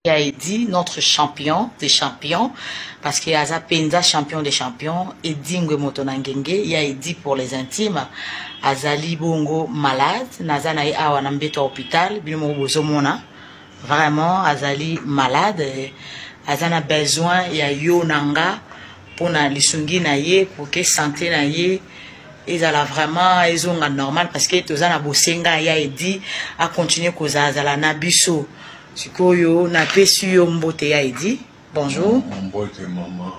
Yaidi, notre champion des champions, parce qu'il y a Zapenza, champion des champions, et Dingwe Motonangenge, Yaidi pour les intimes, Azali Bongo malade, Nazana et Awa Nambeto hôpital, Binomo Bozomona, vraiment, Azali malade, Azana besoin, ya yo nanga, pour na lisungi na ye, pour que santé na ye, ils ont vraiment, ils ont normal, parce que tous na bosenga, Yaidi, a continué koza Azala Nabiso. Sikoyo na pesu yo mbote ya edi. Bonjour. Mbote maman.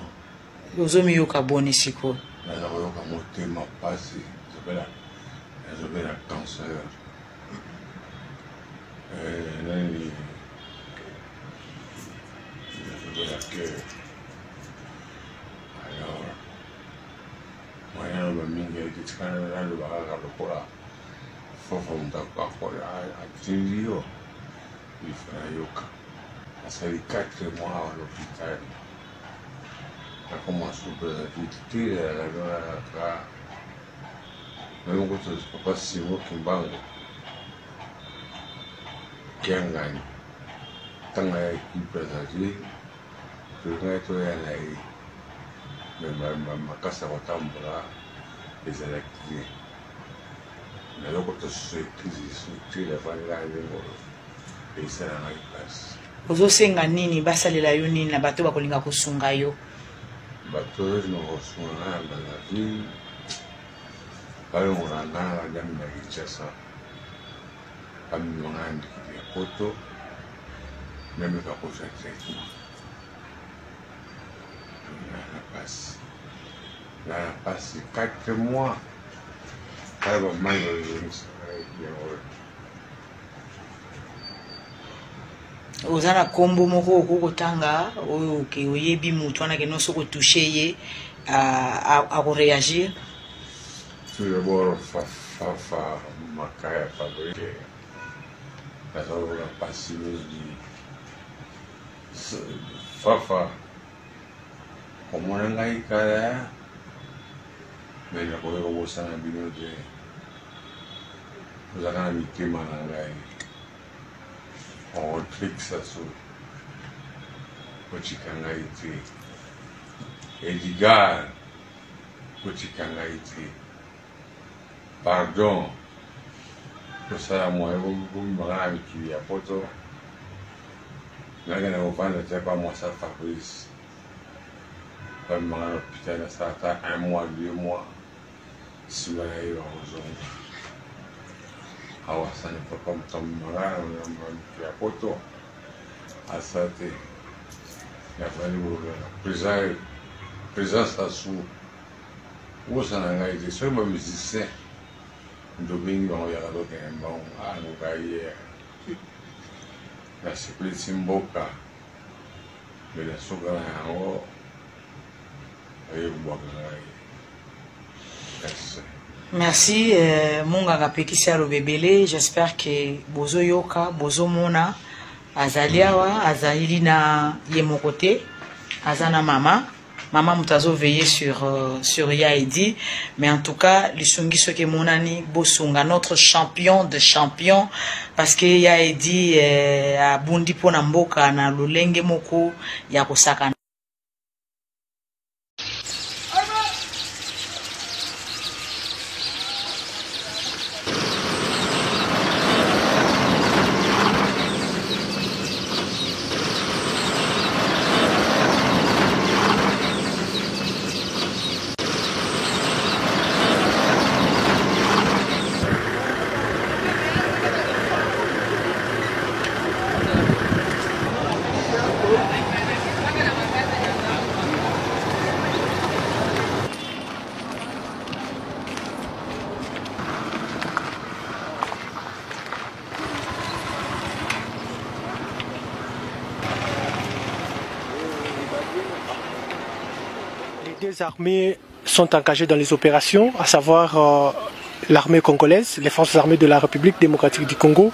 Ozomi yo kaboni siko. Na yo ka mote ma pasi. Zobela cancer. Nani. Zobela cœur. Alors, moyen ba mingi kitikana na lo ba ka lokola. Fofa mutaka kwa atindio. Il fera yoka. Ça fait 4 mois à l'hôpital. Ça commence à tout la même quand je passe 6 mois qui m'bangue. Qui a gagné. Tant que l'équipe présentée, je vais tout aller. Mais ma casse à votre bras, les électriques. Mais là, quand je suis structuré, la famille là, ozosenga nini basalela yo nini na bato bakolinga kosunga yo bato no kosunga na la vie balo ngana la gamme na Kinshasa kami ngandi ya poto même pas pour faire traitement la passe 4 mois ça va mal ozana kombo moko okokotanga oyo ke oyebi mutu wana ke noso ko toucher ye a réagir. Tout d'abord fa makaya fabrique la savoir passer di fa como ngai kaya mais la ko ko sana bino de ozana mi tema ngai on fixe ça Kochikanga iti Edgar Kochikanga iti pardon kusala moyo magana bikiri ya poto ngana ngopanda tapa mwasa Fabrice kwa magana hôpital na sata 1 mois 2 mois sibana hiyo hozonga awasani papa mtamagana ya poto asate ya fali présence à sous où ça n'a été sur ma musicien domingo on y a d'autres bon à nous gailler la sécurité mboka mais la sogra en ayo bogaray merci munganga pekisi alobebele j'espère que bozo yoka bozo mona azaliawa azali na yemokote azana maman mutazo veiller sur Yaidi, mais en tout cas lisungi soke monani bosunga notre champion de champions parce que Yaidi abundi pona mboka na lolenge moko ya kosaka. Les deux armées sont engagées dans les opérations, à savoir l'armée congolaise, les forces armées de la République démocratique du Congo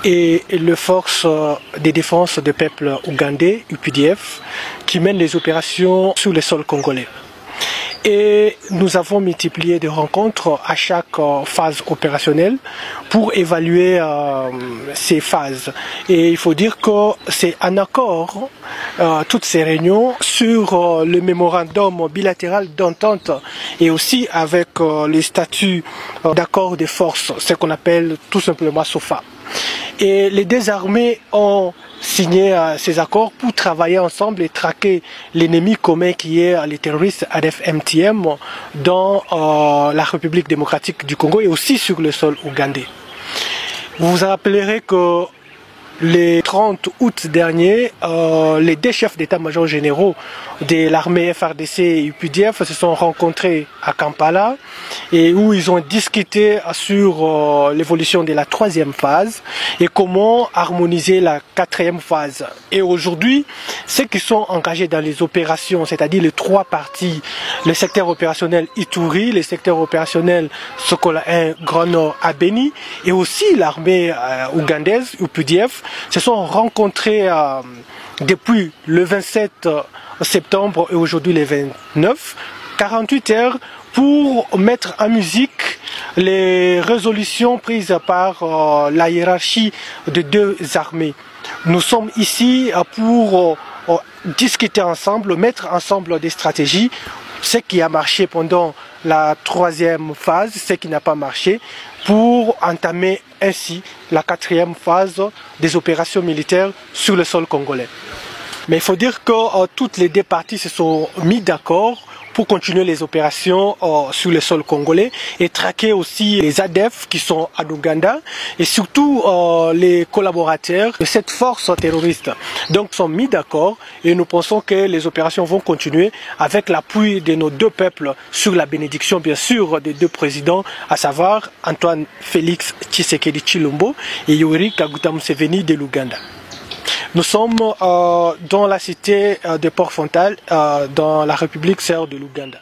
et les forces de défense du peuple ougandais, UPDF, qui mènent les opérations sur le sol congolais. Et nous avons multiplié des rencontres à chaque phase opérationnelle pour évaluer ces phases. Et il faut dire que c'est un accord, toutes ces réunions, sur le mémorandum bilatéral d'entente et aussi avec les statuts d'accord des forces, ce qu'on appelle tout simplement SOFA. Et les deux armées ont signé ces accords pour travailler ensemble et traquer l'ennemi commun qui est les terroristes ADF-MTM dans la République démocratique du Congo et aussi sur le sol ougandais. Vous vous rappellerez que le 30 août dernier, les deux chefs d'état-major généraux de l'armée FARDC et UPDF se sont rencontrés à Kampala et où ils ont discuté sur l'évolution de la troisième phase et comment harmoniser la quatrième phase. Et aujourd'hui, ceux qui sont engagés dans les opérations, c'est-à-dire les trois parties, le secteur opérationnel Ituri, le secteur opérationnel Sokola 1 Grand Nord à Beni et aussi l'armée ougandaise, UPDF, se sont rencontrés depuis le 27 septembre et aujourd'hui le 29, 48 heures pour mettre en musique les résolutions prises par la hiérarchie de deux armées. Nous sommes ici pour discuter ensemble, mettre ensemble des stratégies, ce qui a marché pendant la troisième phase, ce qui n'a pas marché, pour entamer ainsi la quatrième phase des opérations militaires sur le sol congolais. Mais il faut dire que toutes les deux parties se sont mis d'accord pour continuer les opérations sur le sol congolais et traquer aussi les ADF qui sont à Ouganda et surtout les collaborateurs de cette force terroriste. Donc ils sont mis d'accord et nous pensons que les opérations vont continuer avec l'appui de nos deux peuples sur la bénédiction bien sûr des deux présidents, à savoir Antoine Félix Tshisekedi Tshilombo et Yoweri Kaguta Museveni de l'Ouganda. Nous sommes dans la cité de Port-Fontal, dans la République sœur de l'Ouganda.